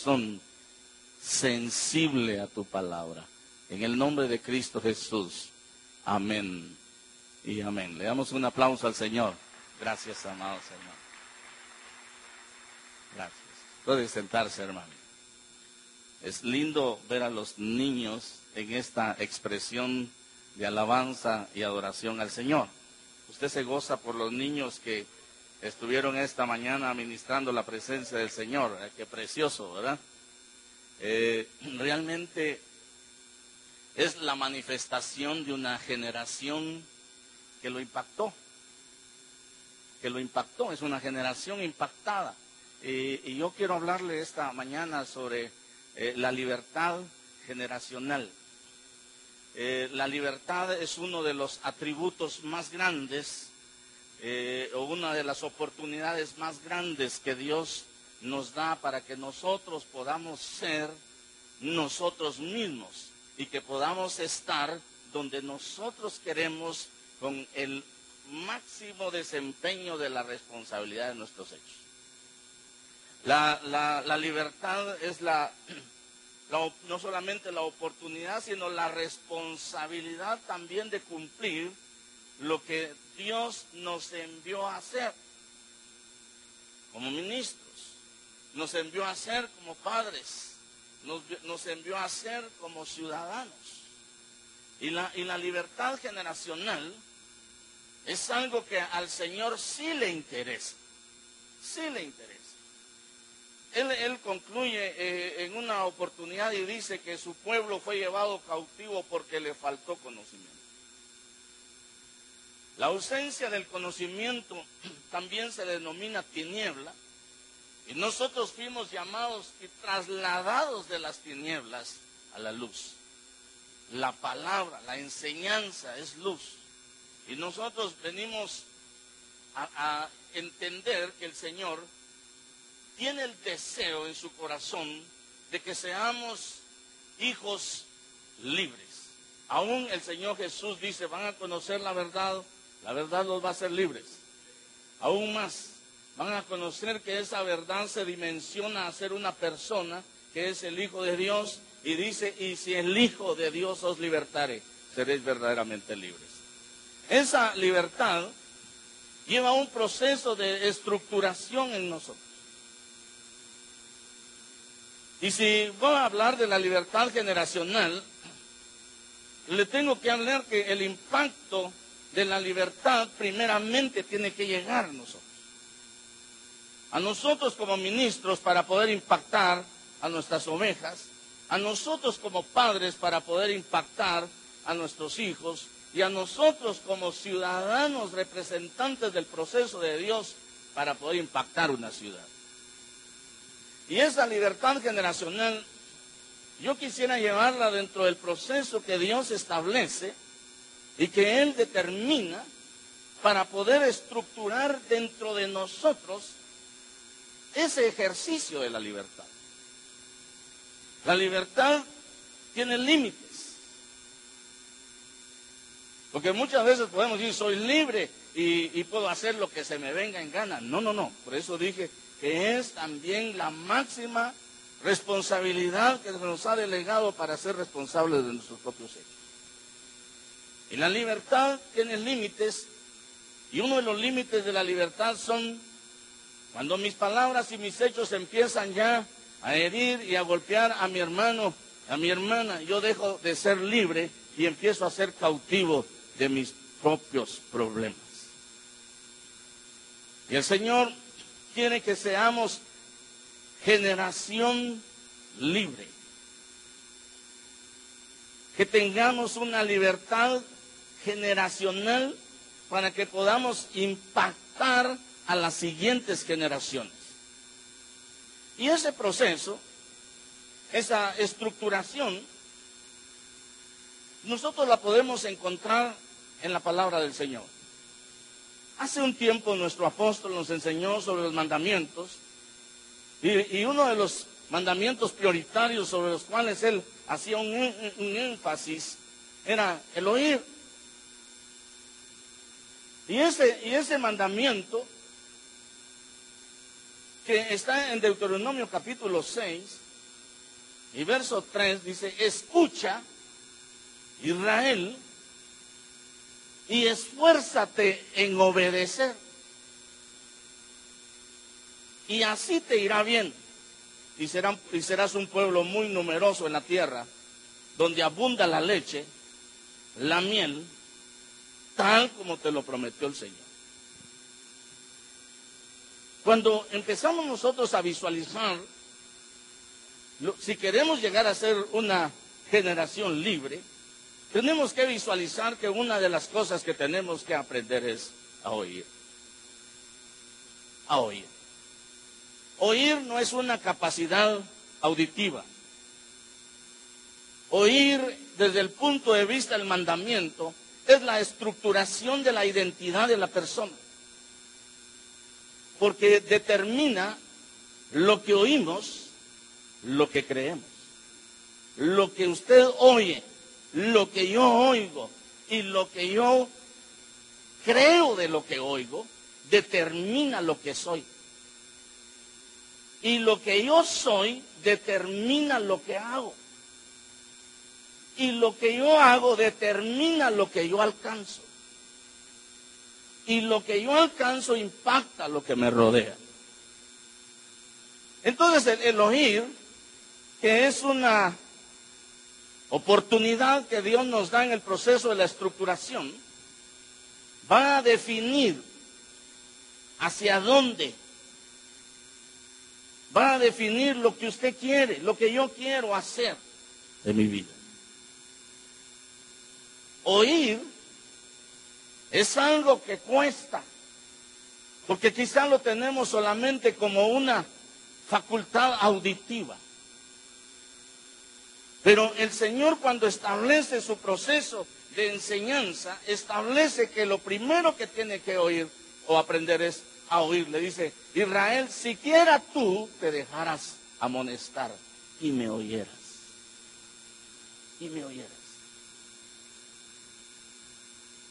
corazón sensible a tu palabra. En el nombre de Cristo Jesús. Amén y amén. Le damos un aplauso al Señor. Gracias, amado Señor. Gracias. Puede sentarse, hermano. Es lindo ver a los niños en esta expresión de alabanza y adoración al Señor. Usted se goza por los niños que estuvieron esta mañana ministrando la presencia del Señor. Qué precioso, ¿verdad? Realmente es la manifestación de una generación que lo impactó. Es una generación impactada. Y yo quiero hablarle esta mañana sobre la libertad generacional. La libertad es uno de los atributos más grandes, o una de las oportunidades más grandes que Dios nos da para que nosotros podamos ser nosotros mismos y que podamos estar donde nosotros queremos con el máximo desempeño de la responsabilidad de nuestros hechos. La libertad es no solamente la oportunidad, sino la responsabilidad también de cumplir lo que Dios nos envió a hacer como ministros, nos envió a hacer como padres, nos envió a hacer como ciudadanos. Y la libertad generacional es algo que al Señor sí le interesa, sí le interesa. Él concluye en una oportunidad y dice que su pueblo fue llevado cautivo porque le faltó conocimiento. La ausencia del conocimiento también se denomina tiniebla, y nosotros fuimos llamados y trasladados de las tinieblas a la luz. La palabra, la enseñanza es luz, y nosotros venimos a entender que el Señor tiene el deseo en su corazón de que seamos hijos libres. Aún el Señor Jesús dice, van a conocer la verdad los va a hacer libres. Aún más, van a conocer que esa verdad se dimensiona a ser una persona que es el Hijo de Dios, y dice, y si el Hijo de Dios os libertare, seréis verdaderamente libres. Esa libertad lleva un proceso de estructuración en nosotros. Y si voy a hablar de la libertad generacional, le tengo que hablar que el impacto de la libertad primeramente tiene que llegar a nosotros. A nosotros como ministros para poder impactar a nuestras ovejas, a nosotros como padres para poder impactar a nuestros hijos, y a nosotros como ciudadanos representantes del proceso de Dios para poder impactar una ciudad. Y esa libertad generacional, yo quisiera llevarla dentro del proceso que Dios establece y que Él determina para poder estructurar dentro de nosotros ese ejercicio de la libertad. La libertad tiene límites. Porque muchas veces podemos decir, soy libre y puedo hacer lo que se me venga en gana. No. Por eso dije que es también la máxima responsabilidad que se nos ha delegado para ser responsables de nuestros propios hechos. Y la libertad tiene límites, y uno de los límites de la libertad son cuando mis palabras y mis hechos empiezan ya a herir y a golpear a mi hermano, a mi hermana. Yo dejo de ser libre y empiezo a ser cautivo de mis propios problemas. Y el Señor quiere que seamos generación libre, que tengamos una libertad generacional para que podamos impactar a las siguientes generaciones. Y ese proceso, esa estructuración, nosotros la podemos encontrar en la palabra del Señor. Hace un tiempo nuestro apóstol nos enseñó sobre los mandamientos, y uno de los mandamientos prioritarios sobre los cuales él hacía un énfasis era el oír. Y ese mandamiento que está en Deuteronomio capítulo 6, Y verso 3 dice, escucha, Israel, y esfuérzate en obedecer, y así te irá bien, y serás un pueblo muy numeroso en la tierra, donde abunda la leche, la miel, tal como te lo prometió el Señor. Cuando empezamos nosotros a visualizar, si queremos llegar a ser una generación libre, tenemos que visualizar que una de las cosas que tenemos que aprender es a oír. A oír. Oír no es una capacidad auditiva. Oír desde el punto de vista del mandamiento es la estructuración de la identidad de la persona. Porque determina lo que oímos, lo que creemos. Lo que usted oye, lo que yo oigo y lo que yo creo de lo que oigo, determina lo que soy. Y lo que yo soy determina lo que hago. Y lo que yo hago determina lo que yo alcanzo. Y lo que yo alcanzo impacta lo que me rodea. Entonces el oír, que es una oportunidad que Dios nos da en el proceso de la estructuración, va a definir hacia dónde, va a definir lo que usted quiere, lo que yo quiero hacer de mi vida. Oír es algo que cuesta, porque quizá lo tenemos solamente como una facultad auditiva. Pero el Señor, cuando establece su proceso de enseñanza, establece que lo primero que tiene que oír o aprender es a oír. Le dice, Israel, siquiera tú te dejaras amonestar y me oyeras. Y me oyeras.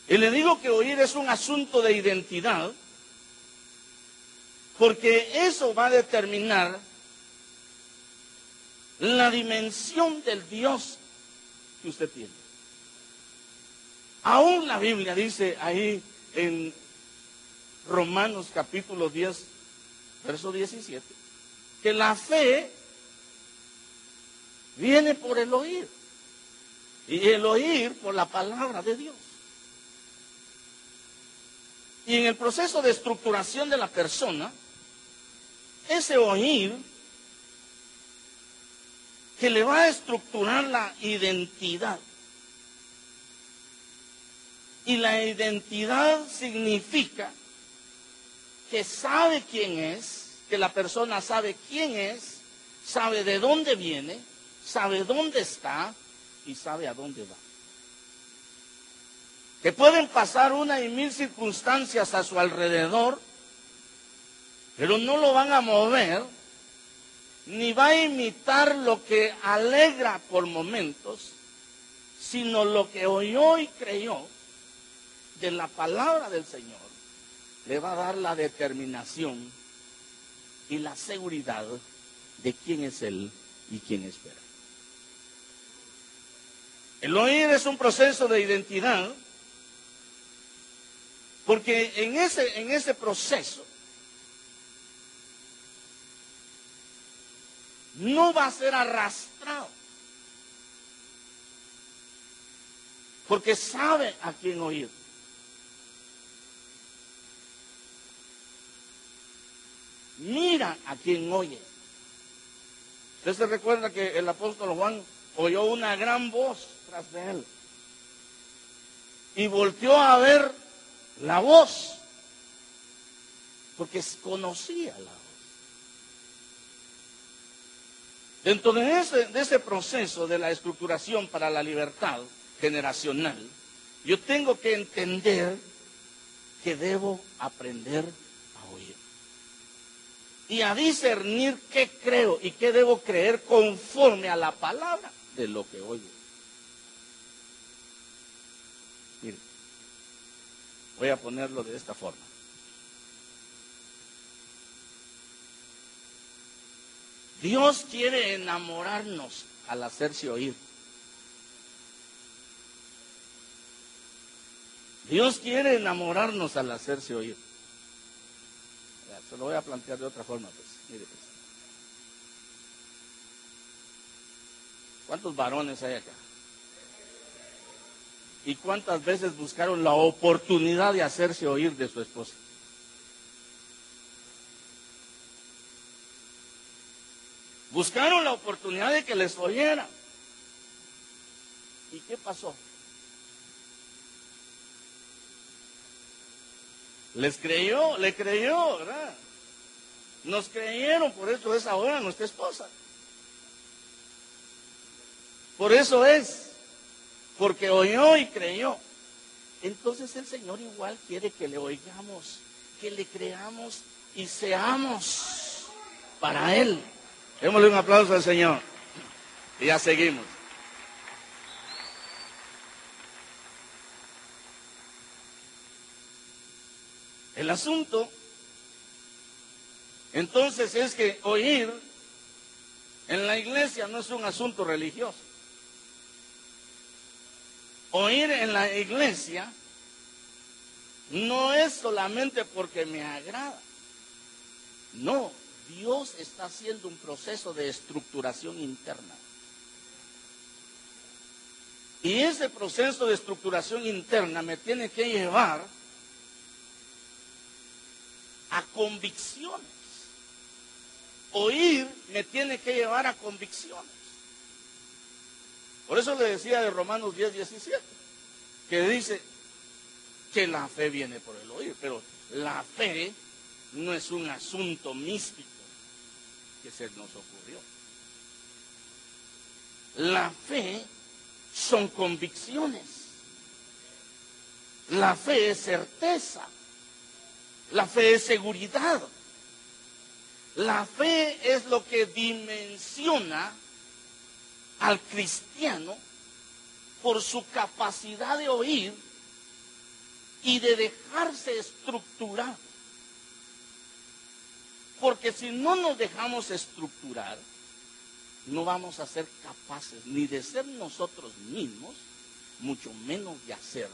Y le digo que oír es un asunto de identidad, porque eso va a determinar la dimensión del Dios que usted tiene. Aún la Biblia dice ahí en Romanos capítulo 10, verso 17, que la fe viene por el oír, y el oír por la palabra de Dios. Y en el proceso de estructuración de la persona, ese oír que le va a estructurar la identidad. Y la identidad significa que sabe quién es, que la persona sabe quién es, sabe de dónde viene, sabe dónde está y sabe a dónde va. Que pueden pasar 1,000 circunstancias a su alrededor, pero no lo van a mover, ni va a imitar lo que alegra por momentos, sino lo que oyó y creyó de la palabra del Señor, le va a dar la determinación y la seguridad de quién es Él y quién espera. El oír es un proceso de identidad, porque en ese proceso no va a ser arrastrado, porque sabe a quién oír. Mira a quién oye. Usted se recuerda que el apóstol Juan oyó una gran voz tras de él y volteó a ver la voz, porque conocía la voz. Dentro de ese proceso de la estructuración para la libertad generacional, yo tengo que entender que debo aprender a oír y a discernir qué creo y qué debo creer conforme a la palabra de lo que oigo. Mire, voy a ponerlo de esta forma. Dios quiere enamorarnos al hacerse oír. Dios quiere enamorarnos al hacerse oír. Ya, se lo voy a plantear de otra forma, pues. Mire, pues. ¿Cuántos varones hay acá? ¿Y cuántas veces buscaron la oportunidad de hacerse oír de su esposa? Buscaron la oportunidad de que les oyera. ¿Y qué pasó? Le creyó, ¿verdad? Nos creyeron, por eso es ahora nuestra esposa. Por eso es, porque oyó y creyó. Entonces el Señor igual quiere que le oigamos, que le creamos y seamos para Él. Démosle un aplauso al Señor. Y ya seguimos. El asunto, entonces, es que oír en la iglesia no es un asunto religioso. Oír en la iglesia no es solamente porque me agrada. No, Dios está haciendo un proceso de estructuración interna. Y ese proceso de estructuración interna me tiene que llevar a convicciones. Oír me tiene que llevar a convicciones. Por eso le decía de Romanos 10:17, que dice que la fe viene por el oír, pero la fe no es un asunto místico que se nos ocurrió. La fe son convicciones. La fe es certeza. La fe es seguridad. La fe es lo que dimensiona al cristiano por su capacidad de oír y de dejarse estructurar. Porque si no nos dejamos estructurar, no vamos a ser capaces ni de ser nosotros mismos, mucho menos de hacer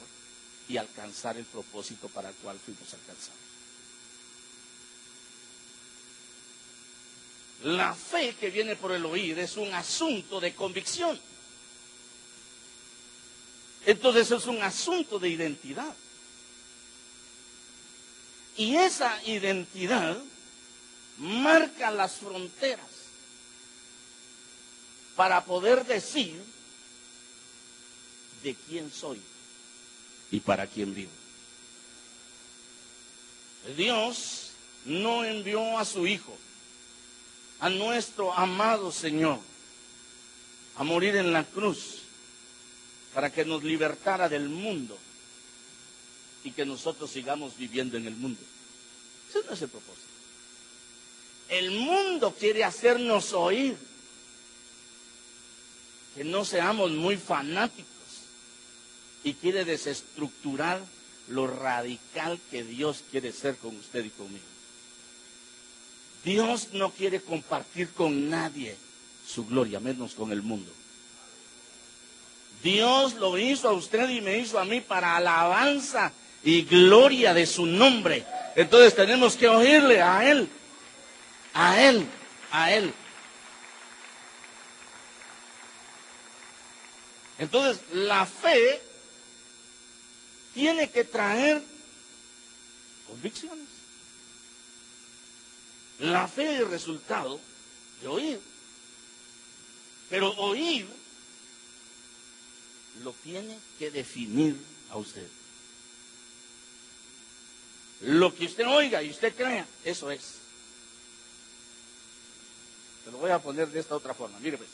y alcanzar el propósito para el cual fuimos alcanzados. La fe que viene por el oír es un asunto de convicción. Entonces es un asunto de identidad. Y esa identidad marca las fronteras para poder decir de quién soy y para quién vivo. Dios no envió a su Hijo, a nuestro amado Señor, a morir en la cruz para que nos libertara del mundo y que nosotros sigamos viviendo en el mundo. Ese no es el propósito. El mundo quiere hacernos oír, que no seamos muy fanáticos, y quiere desestructurar lo radical que Dios quiere ser con usted y conmigo. Dios no quiere compartir con nadie su gloria, menos con el mundo. Dios lo hizo a usted y me hizo a mí para alabanza y gloria de su nombre. Entonces tenemos que oírle a Él, a Él, a Él. Entonces la fe tiene que traer convicciones. La fe es el resultado de oír. Pero oír lo tiene que definir a usted. Lo que usted oiga y usted crea, eso es. Se lo voy a poner de esta otra forma. Mire pues.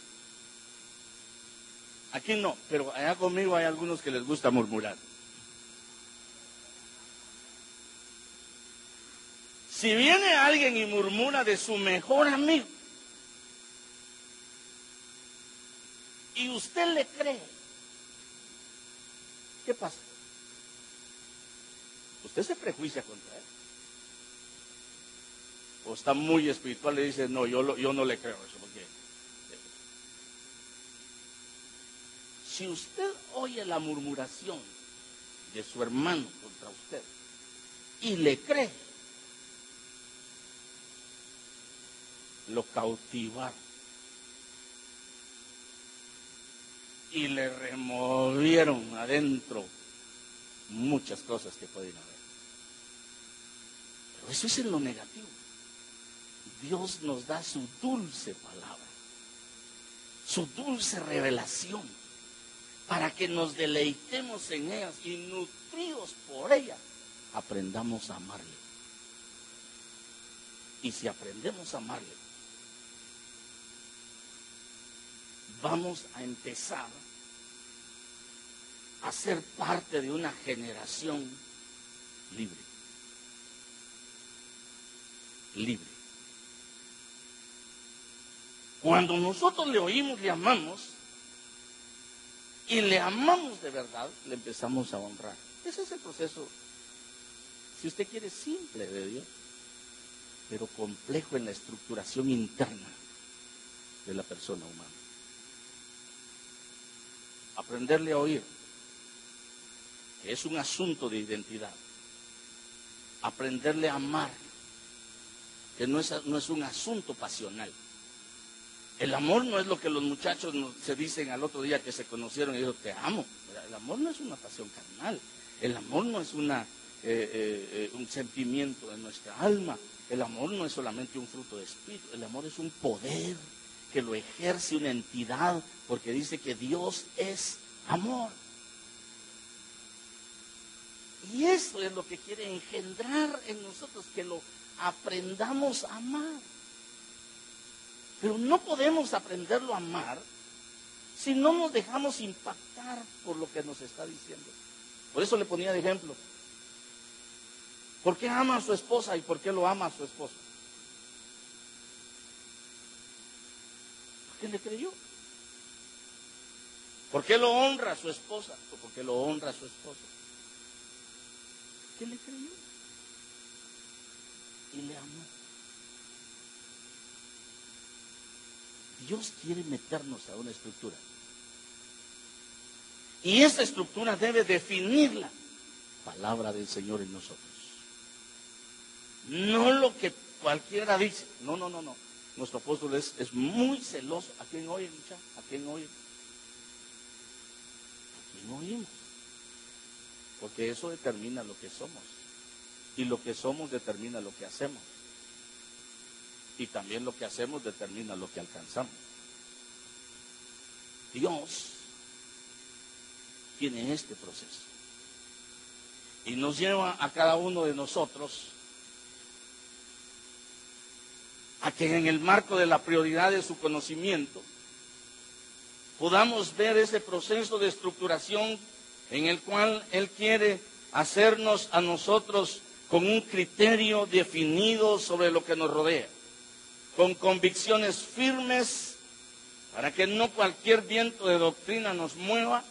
Aquí no, pero allá conmigo hay algunos que les gusta murmurar. Si viene alguien y murmura de su mejor amigo y usted le cree, ¿qué pasa? Usted se prejuicia contra él. o está muy espiritual, le dice, no, yo no le creo eso. Porque si usted oye la murmuración de su hermano contra usted y le cree, lo cautivaron y le removieron adentro muchas cosas que pueden haber. Pero eso es en lo negativo. Dios nos da su dulce palabra, su dulce revelación, para que nos deleitemos en ellas y nutridos por ella, aprendamos a amarle. Y si aprendemos a amarle, vamos a empezar a ser parte de una generación libre. Libre. Cuando nosotros le oímos, le amamos, y le amamos de verdad, le empezamos a honrar. Ese es el proceso, si usted quiere, simple de Dios, pero complejo en la estructuración interna de la persona humana. Aprenderle a oír, que es un asunto de identidad. Aprenderle a amar, que no es un asunto pasional. El amor no es lo que los muchachos se dicen al otro día que se conocieron y dijeron, te amo. El amor no es una pasión carnal. El amor no es un sentimiento de nuestra alma. El amor no es solamente un fruto de espíritu. El amor es un poder que lo ejerce una entidad, porque dice que Dios es amor. Y eso es lo que quiere engendrar en nosotros, que lo aprendamos a amar. Pero no podemos aprenderlo a amar si no nos dejamos impactar por lo que nos está diciendo. Por eso le ponía de ejemplo. ¿Por qué ama a su esposa y por qué lo ama a su esposo? ¿Por qué le creyó? ¿Por qué lo honra a su esposa o por qué lo honra a su esposo? ¿Por qué le creyó? Y le amó. Dios quiere meternos a una estructura. Y esa estructura debe definir la palabra del Señor en nosotros. No lo que cualquiera dice. No. Nuestro apóstol es muy celoso. ¿A quién oye, muchachos? ¿A quién oye? ¿A quién oímos? Porque eso determina lo que somos. Y lo que somos determina lo que hacemos. Y también lo que hacemos determina lo que alcanzamos. Dios tiene este proceso. Y nos lleva a cada uno de nosotros a que en el marco de la prioridad de su conocimiento podamos ver ese proceso de estructuración en el cual Él quiere hacernos a nosotros con un criterio definido sobre lo que nos rodea, con convicciones firmes para que no cualquier viento de doctrina nos mueva,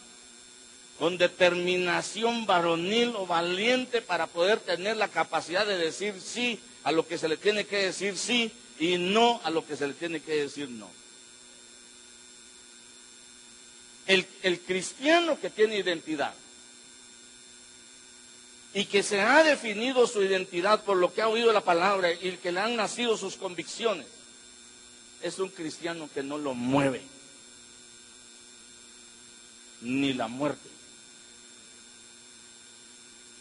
con determinación varonil o valiente para poder tener la capacidad de decir sí a lo que se le tiene que decir sí y no a lo que se le tiene que decir no. El cristiano que tiene identidad y que se ha definido su identidad por lo que ha oído la palabra y que le han nacido sus convicciones, es un cristiano que no lo mueve ni la muerte.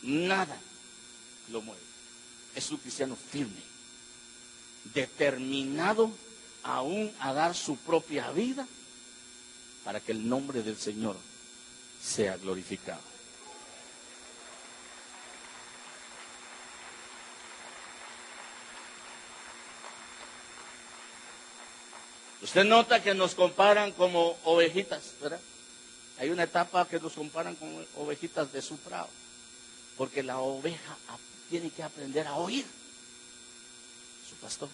Nada lo mueve. Es un cristiano firme, determinado aún a dar su propia vida para que el nombre del Señor sea glorificado. Usted nota que nos comparan como ovejitas, ¿verdad? Hay una etapa que nos comparan como ovejitas de su prado, porque la oveja tiene que aprender a oír su pastor.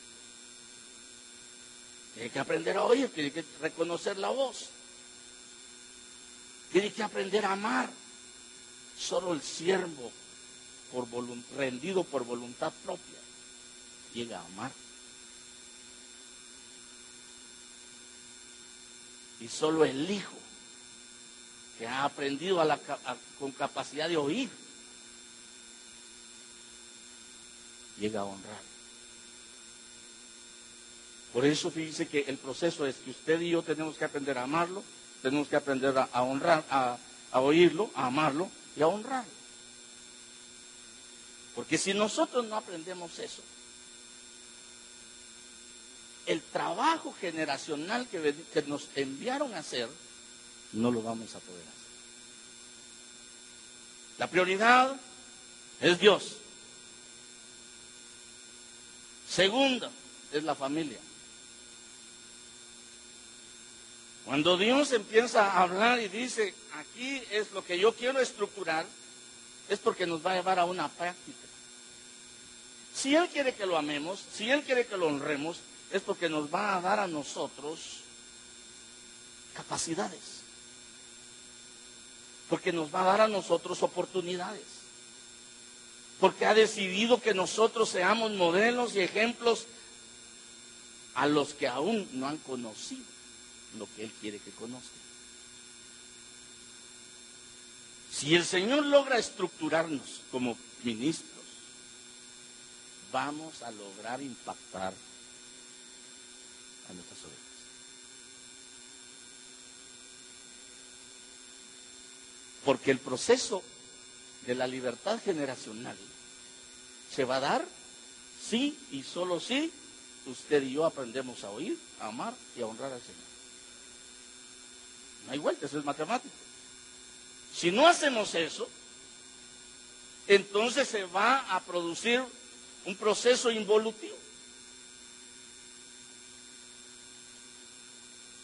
Tiene que aprender a oír, tiene que reconocer la voz. Tiene que aprender a amar. Solo el siervo rendido por voluntad propia llega a amar. Y solo el hijo que ha aprendido con capacidad de oír llega a honrar. Por eso fíjense que el proceso es que usted y yo tenemos que aprender a amarlo, tenemos que aprender a honrar, a oírlo, a amarlo y a honrarlo. Porque si nosotros no aprendemos eso, el trabajo generacional que nos enviaron a hacer, no lo vamos a poder hacer. La prioridad es Dios. Segundo, es la familia. Cuando Dios empieza a hablar y dice, aquí es lo que yo quiero estructurar, es porque nos va a llevar a una práctica. Si Él quiere que lo amemos, si Él quiere que lo honremos, es porque nos va a dar a nosotros capacidades. Porque nos va a dar a nosotros oportunidades. Porque ha decidido que nosotros seamos modelos y ejemplos a los que aún no han conocido lo que Él quiere que conozcan. Si el Señor logra estructurarnos como ministros, vamos a lograr impactar a nuestras ovejas. Porque el proceso de la libertad generacional se va a dar si y solo si usted y yo aprendemos a oír, a amar y a honrar al Señor. No hay vuelta, eso es matemático. Si no hacemos eso, entonces se va a producir un proceso involutivo.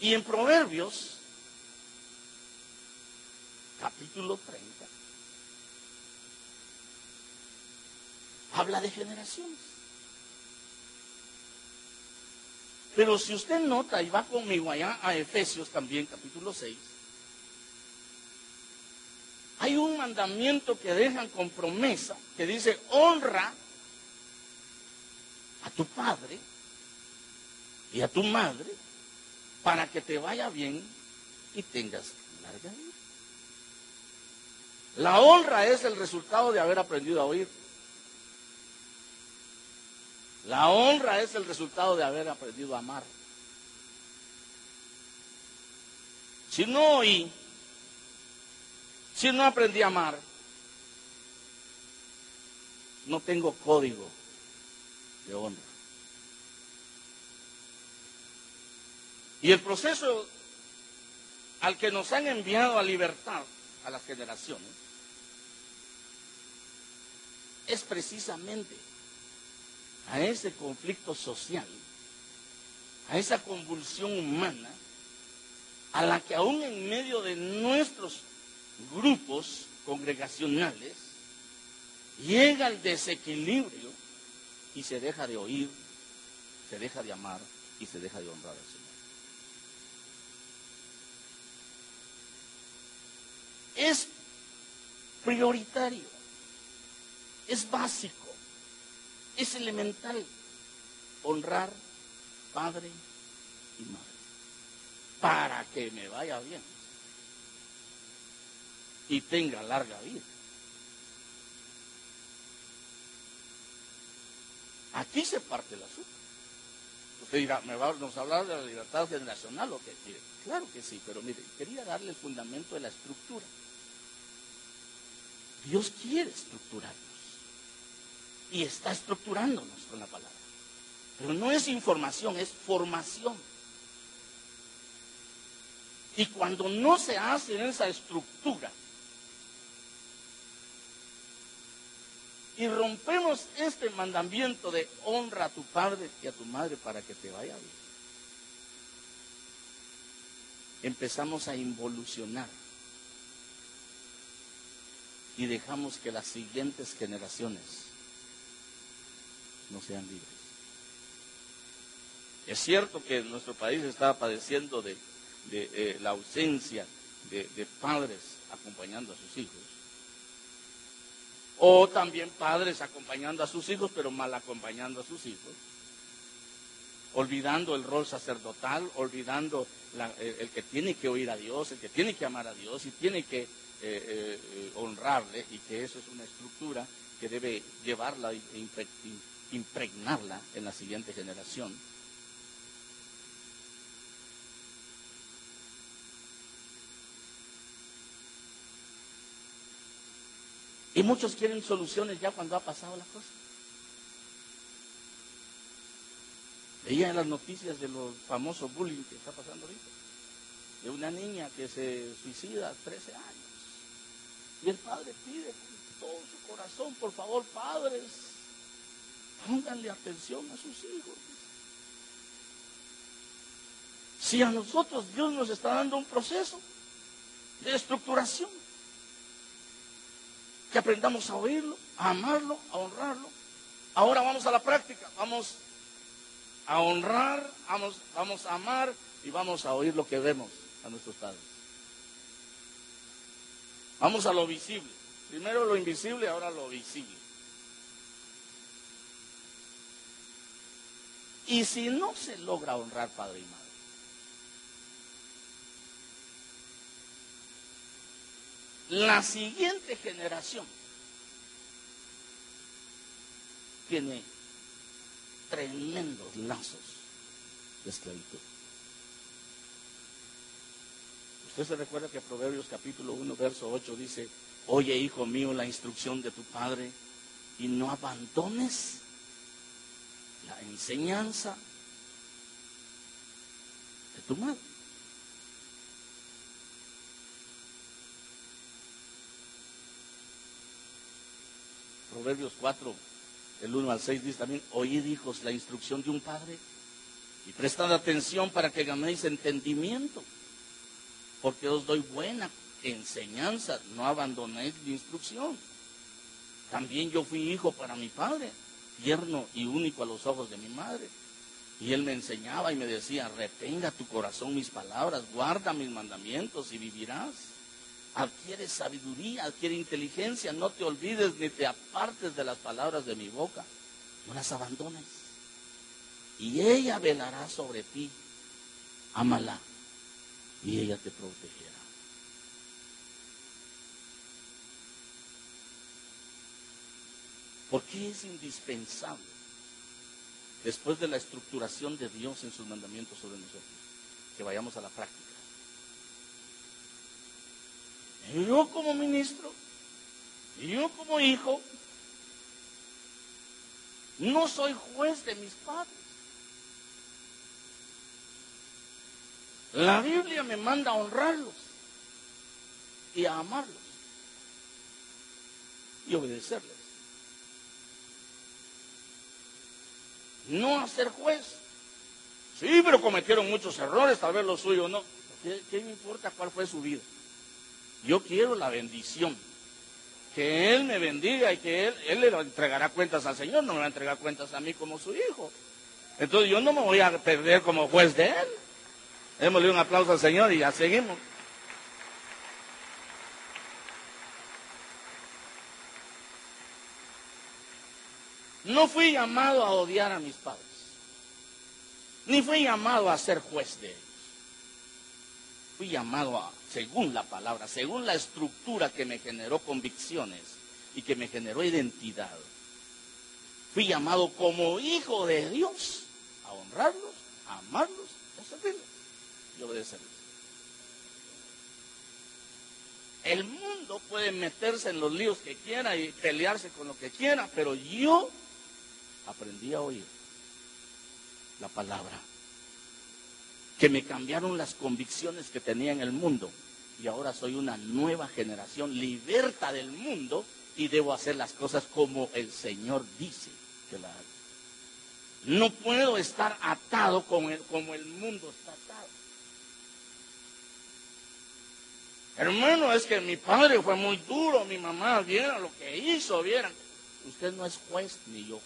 Y en Proverbios, capítulo 30, habla de generaciones. Pero si usted nota y va conmigo allá a Efesios también, capítulo 6, hay un mandamiento que dejan con promesa que dice: honra a tu padre y a tu madre para que te vaya bien y tengas larga vida. La honra es el resultado de haber aprendido a oír. La honra es el resultado de haber aprendido a amar. Si no oí, si no aprendí a amar, no tengo código de honra. Y el proceso al que nos han enviado a libertad a las generaciones es precisamente a ese conflicto social, a esa convulsión humana, a la que aún en medio de nuestros grupos congregacionales llega el desequilibrio y se deja de oír, se deja de amar y se deja de honrar al Señor. Es prioritario, es básico, es elemental honrar padre y madre para que me vaya bien y tenga larga vida. Aquí se parte el asunto. Usted dirá, ¿nos hablar de la libertad generacional o qué? Mire, claro que sí, pero mire, quería darle el fundamento de la estructura. Dios quiere estructurarnos y está estructurándonos con la palabra. Pero no es información, es formación. Y cuando no se hace esa estructura y rompemos este mandamiento de honra a tu padre y a tu madre para que te vaya bien, empezamos a involucionar y dejamos que las siguientes generaciones no sean libres. Es cierto que nuestro país está padeciendo de la ausencia de padres acompañando a sus hijos, o también padres acompañando a sus hijos, pero mal acompañando a sus hijos. olvidando el rol sacerdotal, olvidando el que tiene que oír a Dios, el que tiene que amar a Dios y tiene que honrarle, y que eso es una estructura que debe llevarla e impregnarla en la siguiente generación. Y muchos quieren soluciones ya cuando ha pasado la cosa. Veía en las noticias de los famosos bullying que está pasando ahorita, de una niña que se suicida a 13 años. Y el padre pide con todo su corazón, por favor, padres, pónganle atención a sus hijos. Si a nosotros Dios nos está dando un proceso de estructuración, que aprendamos a oírlo, a amarlo, a honrarlo. Ahora vamos a la práctica, vamos a honrar, vamos a amar y vamos a oír lo que vemos a nuestros padres. Vamos a lo visible. Primero lo invisible, ahora lo visible. Y si no se logra honrar padre y madre, la siguiente generación tiene tremendos lazos de esclavitud. Usted se recuerda que Proverbios capítulo 1, verso 8 dice: oye, hijo mío, la instrucción de tu padre y no abandones la enseñanza de tu madre. Proverbios 4, del 1 al 6 dice también: oíd, hijos, la instrucción de un padre y prestad atención para que ganéis entendimiento, porque os doy buena enseñanza, no abandonéis la instrucción. También yo fui hijo para mi padre, tierno y único a los ojos de mi madre. Y él me enseñaba y me decía: retenga tu corazón mis palabras, guarda mis mandamientos y vivirás. Adquiere sabiduría, adquiere inteligencia, no te olvides ni te apartes de las palabras de mi boca, no las abandones. Y ella velará sobre ti, ámala y ella te protegerá. ¿Por qué es indispensable, después de la estructuración de Dios en sus mandamientos sobre nosotros, que vayamos a la práctica? Yo como ministro, y yo como hijo, no soy juez de mis padres. La Biblia me manda a honrarlos y a amarlos y obedecerles. No a ser juez. Sí, pero cometieron muchos errores, tal vez lo suyo no. ¿Qué me importa cuál fue su vida? Yo quiero la bendición, que Él me bendiga y que Él le entregará cuentas al Señor, no me va a entregar cuentas a mí como su hijo. Entonces yo no me voy a perder como juez de Él. Démosle un aplauso al Señor y ya seguimos. No fui llamado a odiar a mis padres, ni fui llamado a ser juez de ellos. Fui llamado a, según la palabra, según la estructura que me generó convicciones y que me generó identidad. Fui llamado como hijo de Dios a honrarlos, a amarlos, a servirles y obedecerles. El mundo puede meterse en los líos que quiera y pelearse con lo que quiera, pero yo aprendí a oír la palabra, que me cambiaron las convicciones que tenía en el mundo, y ahora soy una nueva generación liberta del mundo y debo hacer las cosas como el Señor dice que las haga. No puedo estar atado como el mundo está atado. Hermano, es que mi padre fue muy duro, mi mamá, viera lo que hizo, vieran. Usted no es juez ni yo juez.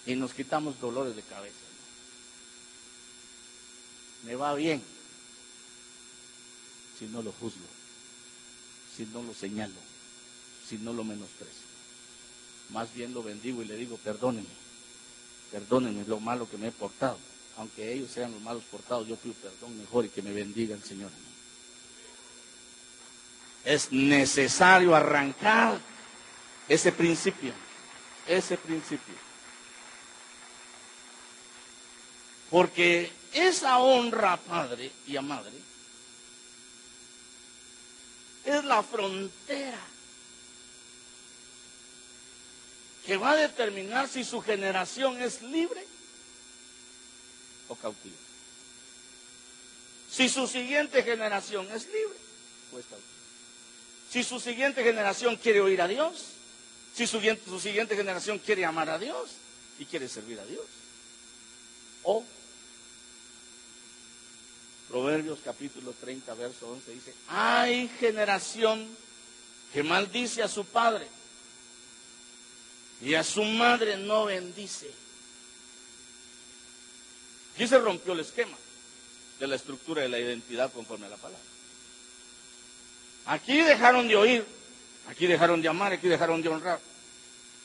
Y nos quitamos dolores de cabeza. Me va bien si no lo juzgo, si no lo señalo, si no lo menosprecio. Más bien lo bendigo y le digo: perdóneme, perdónenme lo malo que me he portado. Aunque ellos sean los malos portados, yo pido perdón mejor y que me bendiga el Señor. Es necesario arrancar ese principio. Porque esa honra a padre y a madre es la frontera que va a determinar si su generación es libre o cautiva. Si su siguiente generación es libre o es cautiva. Si su siguiente generación quiere oír a Dios, si su siguiente generación quiere amar a Dios y quiere servir a Dios. O Proverbios capítulo 30, verso 11 dice, hay generación que maldice a su padre y a su madre no bendice. Aquí se rompió el esquema de la estructura de la identidad conforme a la palabra. Aquí dejaron de oír, aquí dejaron de amar, aquí dejaron de honrar.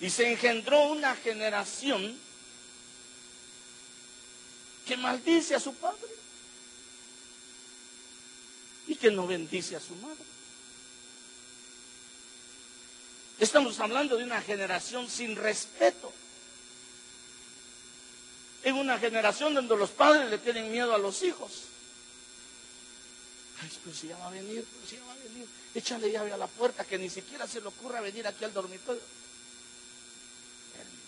Y se engendró una generación que maldice a su padre y que no bendice a su madre. Estamos hablando de una generación sin respeto. En una generación donde los padres le tienen miedo a los hijos. Ay, pero si ya va a venir, échale llave a la puerta, que ni siquiera se le ocurra venir aquí al dormitorio.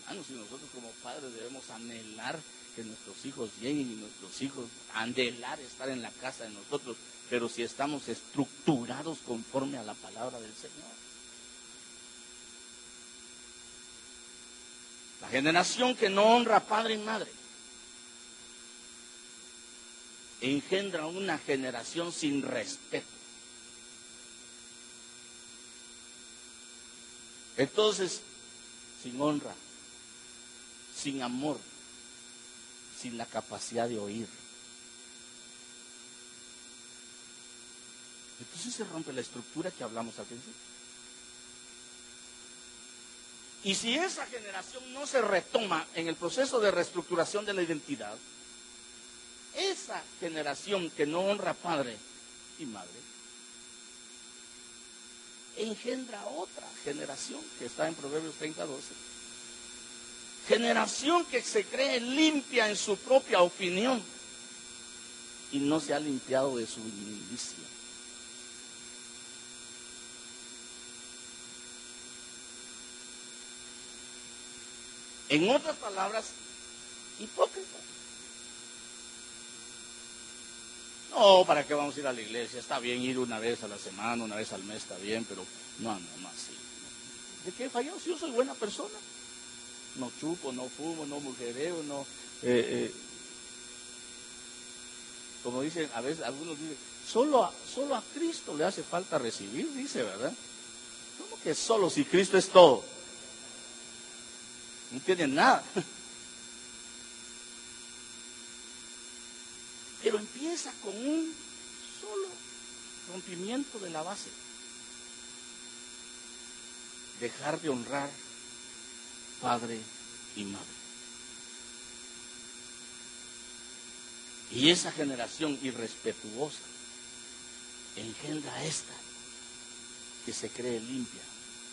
Hermanos, y nosotros como padres debemos anhelar que nuestros hijos lleguen y nuestros hijos anhelar estar en la casa de nosotros, pero si estamos estructurados conforme a la palabra del Señor. La generación que no honra a padre y madre engendra una generación sin respeto. Entonces, sin honra, sin amor, sin la capacidad de oír. Entonces se rompe la estructura que hablamos al principio. Y si esa generación no se retoma en el proceso de reestructuración de la identidad, esa generación que no honra padre y madre engendra otra generación que está en Proverbios 30:12. Generación que se cree limpia en su propia opinión y no se ha limpiado de su inmundicia. En otras palabras, hipócrita. No, ¿para qué vamos a ir a la iglesia? Está bien ir una vez a la semana, una vez al mes, está bien, pero no así. ¿De qué he fallado? Si yo soy buena persona. No chupo, no fumo, no mujereo, no... como dicen, a veces algunos dicen, solo a Cristo le hace falta recibir, dice, ¿verdad? ¿Cómo que solo si Cristo es todo? No tienen nada. Pero empieza con un solo rompimiento de la base. Dejar de honrar padre y madre. Y esa generación irrespetuosa engendra esta que se cree limpia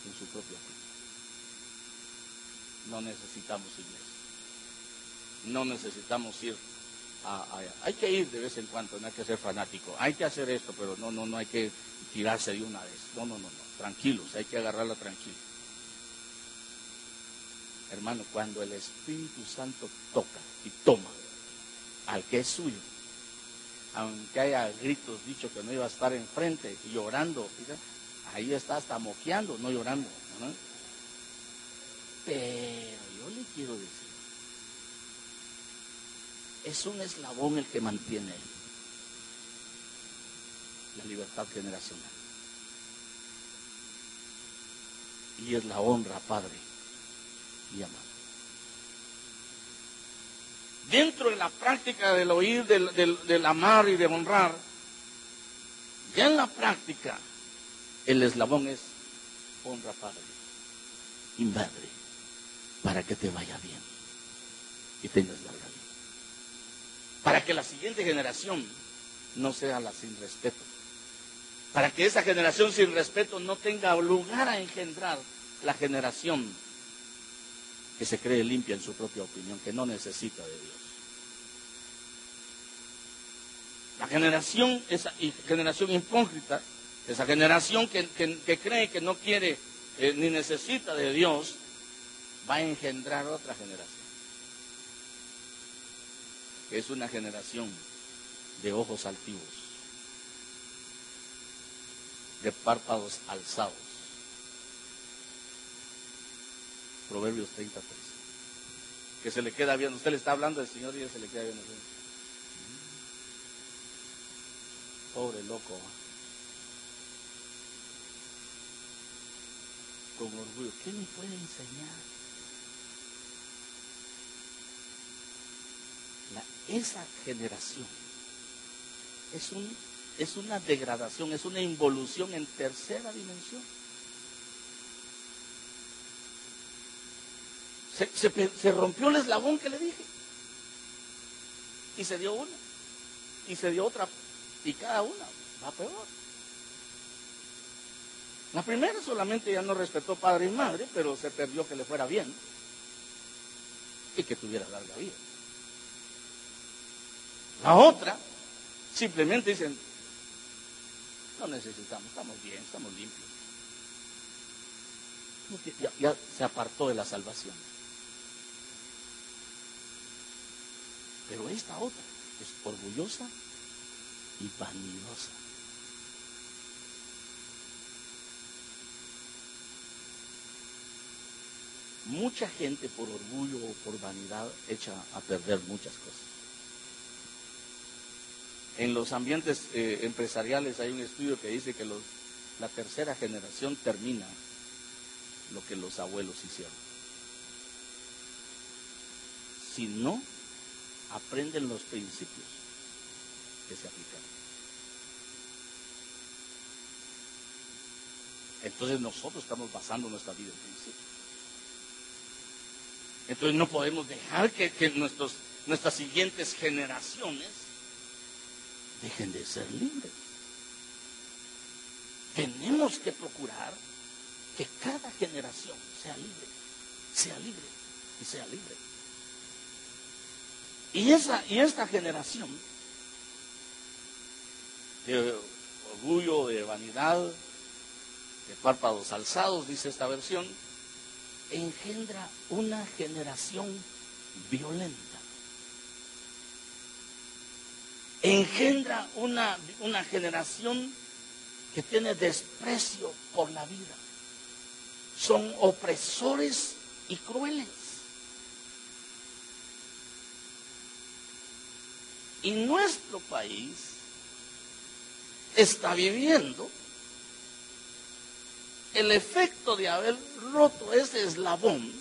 en su propia vida. No necesitamos iglesia. No necesitamos ir hay que ir de vez en cuando, no hay que ser fanático. Hay que hacer esto, pero no hay que tirarse de una vez. No. Tranquilos, hay que agarrarla tranquilo. Hermano, cuando el Espíritu Santo toca y toma al que es suyo, aunque haya gritos dicho que no iba a estar enfrente y llorando, fíjate, ahí está hasta moqueando, no llorando, ¿no? Pero yo le quiero decir, es un eslabón el que mantiene la libertad generacional. Y es la honra, padre y amar. Dentro de la práctica del oír, del amar y de honrar, ya en la práctica, el eslabón es honra, padre y madre, para que te vaya bien. y tengas larga vida. Para que la siguiente generación no sea la sin respeto. Para que esa generación sin respeto no tenga lugar a engendrar la generación que se cree limpia en su propia opinión, que no necesita de Dios. La generación, esa generación hipócrita, esa generación que cree que no quiere ni necesita de Dios, va a engendrar otra generación. Que es una generación de ojos altivos, de párpados alzados. Proverbios 33. Que se le queda viendo. Usted le está hablando al Señor y él se le queda viendo. Pobre loco. Con orgullo. ¿Qué me puede enseñar? Esa generación es una degradación, es una involución en tercera dimensión. Se rompió el eslabón que le dije. Y se dio una. Y se dio otra. Y cada una va peor. La primera solamente ya no respetó padre y madre, pero se perdió que le fuera bien. Y que tuviera larga vida. La otra, simplemente dicen, no necesitamos, estamos bien, estamos limpios. Ya se apartó de la salvación. Pero esta otra es orgullosa y vanidosa. Mucha gente por orgullo o por vanidad echa a perder muchas cosas. En los ambientes empresariales hay un estudio que dice que la tercera generación termina lo que los abuelos hicieron. Si no aprenden los principios que se aplican. Entonces nosotros estamos basando nuestra vida en principios. Entonces no podemos dejar que nuestras siguientes generaciones dejen de ser libres. Tenemos que procurar que cada generación sea libre, sea libre y sea libre. Y esta generación de orgullo, de vanidad, de párpados alzados, dice esta versión, engendra una generación violenta. Engendra una generación que tiene desprecio por la vida. Son opresores y crueles. Y nuestro país está viviendo el efecto de haber roto ese eslabón,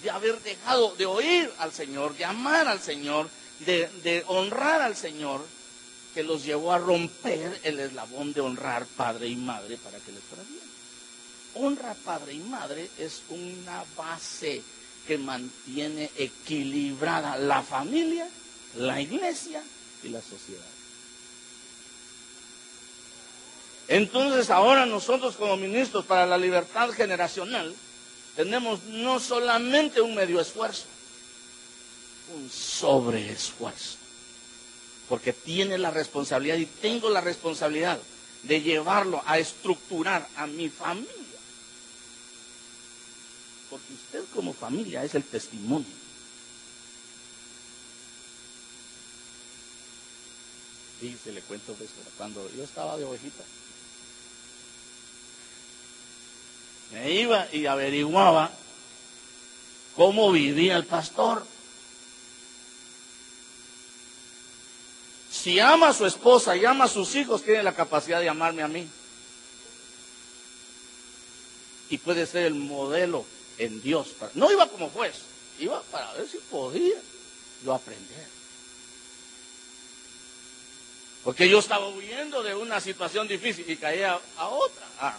de haber dejado de oír al Señor, de amar al Señor, de honrar al Señor, que los llevó a romper el eslabón de honrar padre y madre para que les fuera bien. Honra padre y madre es una base que mantiene equilibrada la familia, la iglesia y la sociedad. Entonces ahora nosotros como ministros para la libertad generacional tenemos no solamente un medio esfuerzo, un sobreesfuerzo, porque tiene la responsabilidad y tengo la responsabilidad de llevarlo a estructurar a mi familia, porque usted como familia es el testimonio. Y se le cuento eso, cuando yo estaba de ovejita, me iba y averiguaba cómo vivía el pastor. Si ama a su esposa y ama a sus hijos, tiene la capacidad de amarme a mí. Y puede ser el modelo en Dios. No iba como juez, iba para ver si podía yo aprender. Porque yo estaba huyendo de una situación difícil y caía a otra.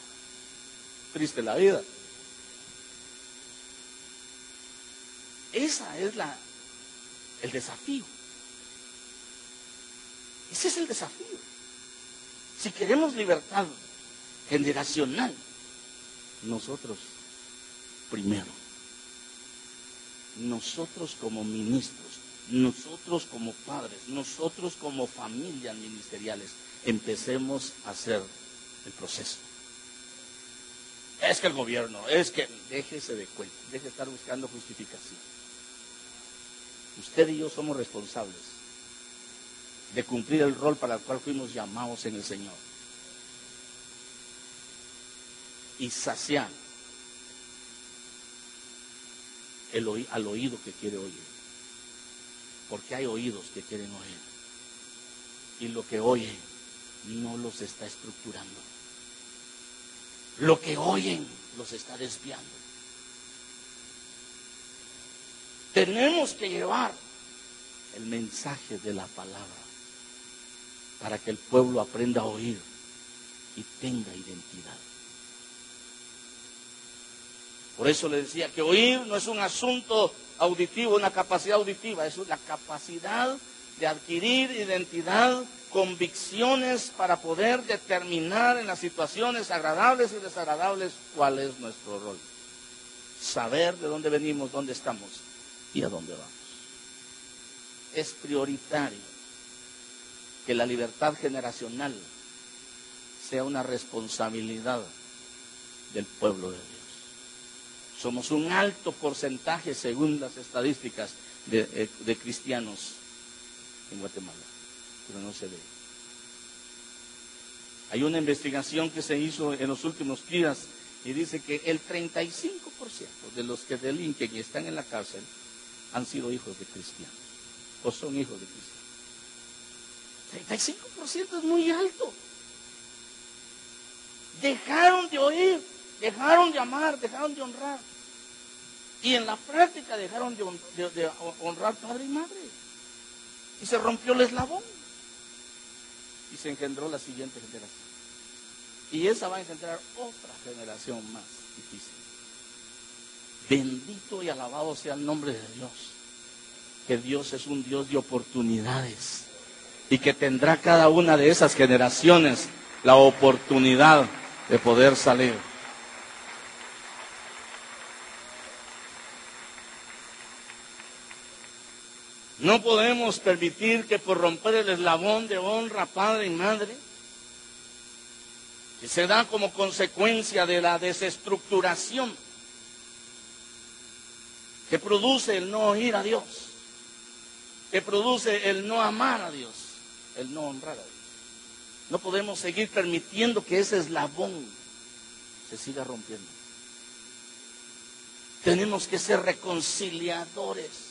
Triste la vida. Esa es el desafío. Ese es el desafío. Si queremos libertad generacional, nosotros primero, nosotros como ministros, nosotros como padres, nosotros como familias ministeriales, empecemos a hacer el proceso. Es que el gobierno, es que déjese de cuenta, deje de estar buscando justificación. Usted y yo somos responsables de cumplir el rol para el cual fuimos llamados en el Señor. Y saciar al oído que quiere oír. Porque hay oídos que quieren oír. Y lo que oyen no los está estructurando. Lo que oyen los está desviando. Tenemos que llevar el mensaje de la palabra para que el pueblo aprenda a oír y tenga identidad. Por eso le decía que oír no es un asunto auditivo, una capacidad auditiva, es la capacidad de adquirir identidad, convicciones para poder determinar en las situaciones agradables y desagradables cuál es nuestro rol. Saber de dónde venimos, dónde estamos y a dónde vamos. Es prioritario que la libertad generacional sea una responsabilidad del pueblo de Dios. Somos un alto porcentaje, según las estadísticas, de cristianos en Guatemala, pero no se ve. Hay una investigación que se hizo en los últimos días y dice que el 35% de los que delinquen y están en la cárcel han sido hijos de cristianos o son hijos de cristianos. 35% es muy alto. Dejaron de oír, dejaron de amar, dejaron de honrar. Y en la práctica dejaron de honrar padre y madre. Y se rompió el eslabón. Y se engendró la siguiente generación. Y esa va a engendrar otra generación más difícil. Bendito y alabado sea el nombre de Dios. Que Dios es un Dios de oportunidades. Y que tendrá cada una de esas generaciones la oportunidad de poder salir. No podemos permitir que por romper el eslabón de honra, padre y madre, que se da como consecuencia de la desestructuración que produce el no oír a Dios, que produce el no amar a Dios, el no honrar a Dios. No podemos seguir permitiendo que ese eslabón se siga rompiendo. Tenemos que ser reconciliadores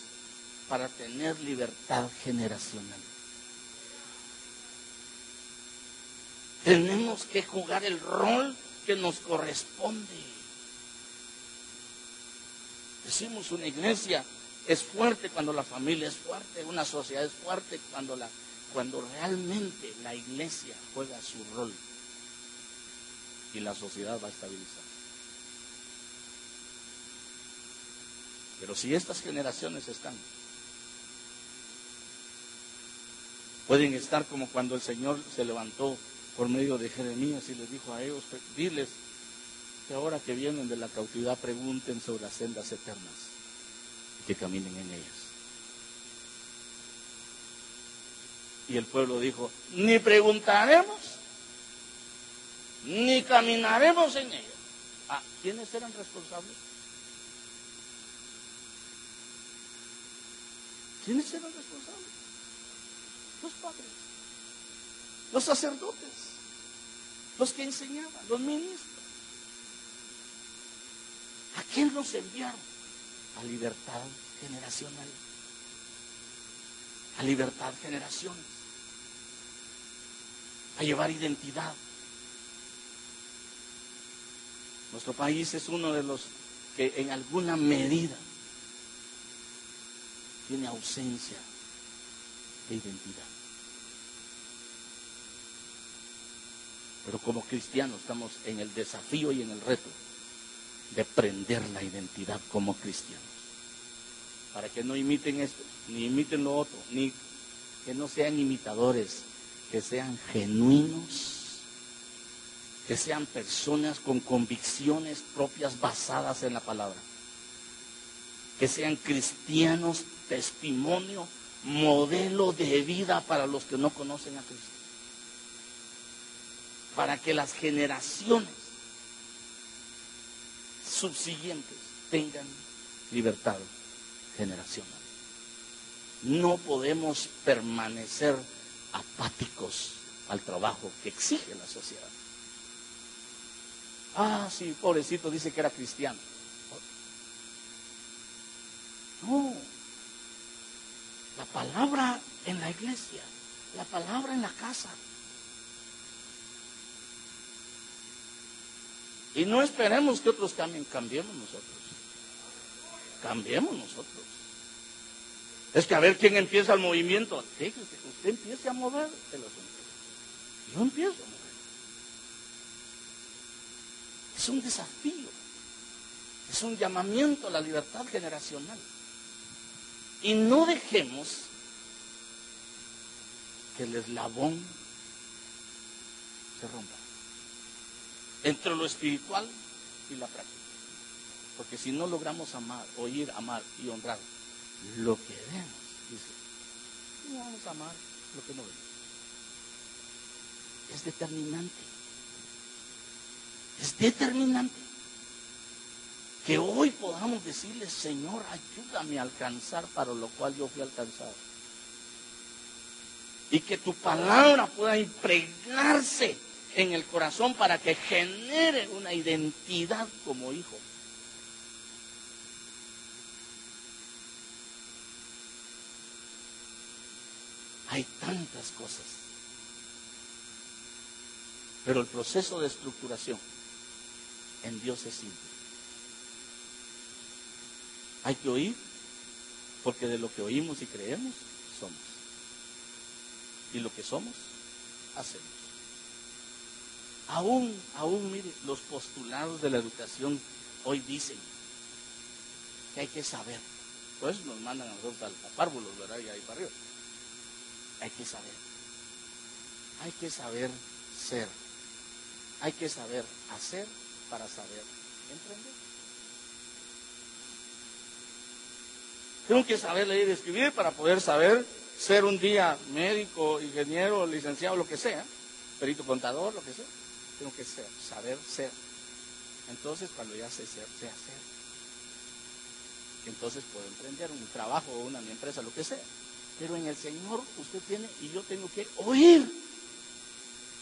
para tener libertad generacional. Tenemos que jugar el rol que nos corresponde. Decimos, una iglesia es fuerte cuando la familia es fuerte, una sociedad es fuerte cuando realmente la iglesia juega su rol y la sociedad va a estabilizar. Pero si estas generaciones pueden estar como cuando el Señor se levantó por medio de Jeremías y les dijo a ellos, diles que ahora que vienen de la cautividad pregunten sobre las sendas eternas y que caminen en ellas. Y el pueblo dijo, ni preguntaremos, ni caminaremos en ellas. ¿Quiénes eran responsables? ¿Quiénes eran responsables? Los padres, los sacerdotes, los que enseñaban, los ministros. ¿A quién nos enviaron? A libertad generacional. A libertad generaciones. A llevar identidad. Nuestro país es uno de los que en alguna medida tiene ausencia de identidad. Pero como cristianos estamos en el desafío y en el reto de prender la identidad como cristianos. para que no imiten esto, ni imiten lo otro, ni que no sean imitadores, que sean genuinos, que sean personas con convicciones propias basadas en la palabra, que sean cristianos, testimonio, modelo de vida para los que no conocen a Cristo, para que las generaciones subsiguientes tengan libertad generacional. No podemos permanecer apáticos al trabajo que exige la sociedad. Ah, sí, pobrecito, dice que era cristiano. No, la palabra en la iglesia, la palabra en la casa. Y no esperemos que otros cambien, cambiemos nosotros. Cambiemos nosotros. Es que a ver quién empieza el movimiento. Usted empiece a mover el asunto. Yo empiezo a mover. Es un desafío. Es un llamamiento a la libertad generacional. Y no dejemos que el eslabón se rompa entre lo espiritual y la práctica. Porque si no logramos amar, oír, amar y honrar lo que vemos, dice, no vamos a amar lo que no vemos. Es determinante. Es determinante que hoy podamos decirle, Señor, ayúdame a alcanzar para lo cual yo fui alcanzado. Y que tu palabra pueda impregnarse en el corazón para que genere una identidad como hijo. Hay tantas cosas. Pero el proceso de estructuración en Dios es simple. Hay que oír, porque de lo que oímos y creemos, somos. Y lo que somos, hacemos. Aún, mire, los postulados de la educación hoy dicen que hay que saber. Por eso nos mandan a nosotros al párvulos, ¿verdad? Y ahí para arriba. Hay que saber. Hay que saber ser. Hay que saber hacer para saber emprender. Tengo que saber leer y escribir para poder saber ser un día médico, ingeniero, licenciado, lo que sea, perito contador, lo que sea. Tengo que saber ser. Entonces, cuando ya sé ser, sé hacer. Entonces puedo emprender un trabajo o una empresa, lo que sea. Pero en el Señor usted tiene y yo tengo que oír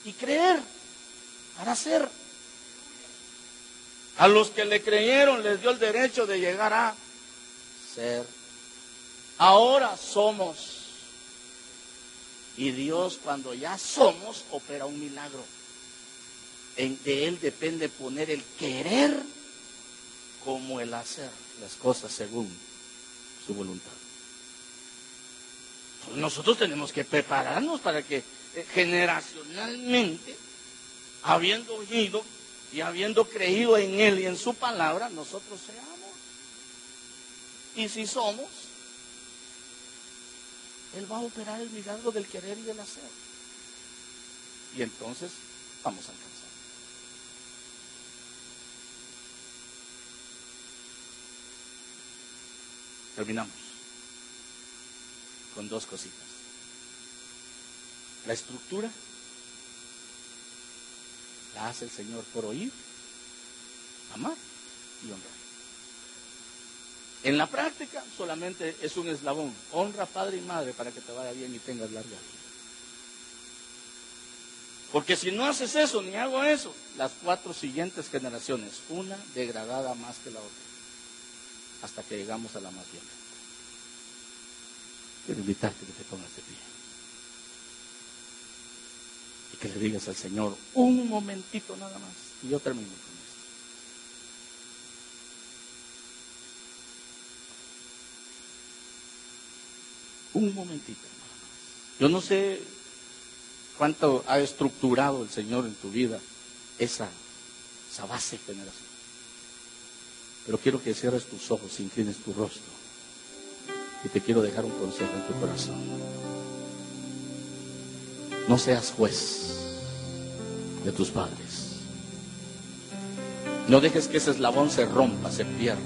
y creer para hacer. A los que le creyeron les dio el derecho de llegar a ser. Ahora somos. Y Dios, cuando ya somos, opera un milagro. De Él depende poner el querer como el hacer las cosas según su voluntad. Entonces nosotros tenemos que prepararnos para que generacionalmente, habiendo oído y habiendo creído en Él y en su palabra, nosotros seamos. Y si somos, Él va a operar el milagro del querer y del hacer. Y entonces vamos a alcanzar. Terminamos con dos cositas. La estructura la hace el Señor por oír, amar y honrar. En la práctica solamente es un eslabón. Honra padre y madre para que te vaya bien y tengas larga vida. Porque si no haces eso, ni hago eso, las 4 siguientes generaciones, una degradada más que la otra, hasta que llegamos a la más violenta. Quiero invitarte a que te pongas de pie. Y que le digas al Señor, un momentito nada más, y yo termino con esto. Un momentito nada más. Yo no sé cuánto ha estructurado el Señor en tu vida esa base generacional. Pero quiero que cierres tus ojos, inclines tu rostro. Y te quiero dejar un consejo en tu corazón. No seas juez de tus padres. No dejes que ese eslabón se rompa, se pierda.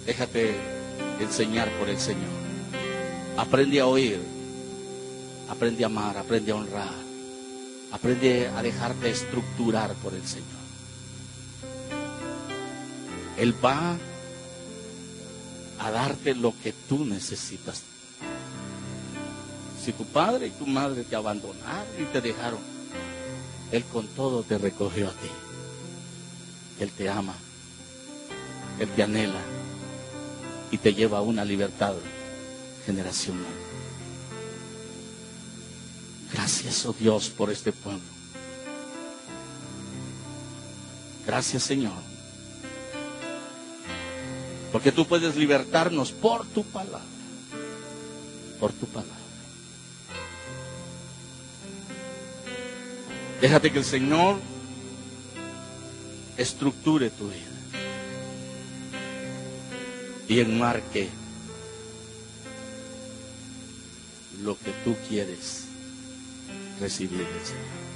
Déjate enseñar por el Señor. Aprende a oír. Aprende a amar, aprende a honrar. Aprende a dejarte estructurar por el Señor. Él va a darte lo que tú necesitas. Si tu padre y tu madre te abandonaron y te dejaron, Él con todo te recogió a ti. Él te ama, Él te anhela y te lleva a una libertad generacional. Gracias, oh Dios, por este pueblo. Gracias, Señor, porque tú puedes libertarnos por tu palabra, por tu palabra. Déjate que el Señor estructure tu vida y enmarque lo que tú quieres recibir del Señor.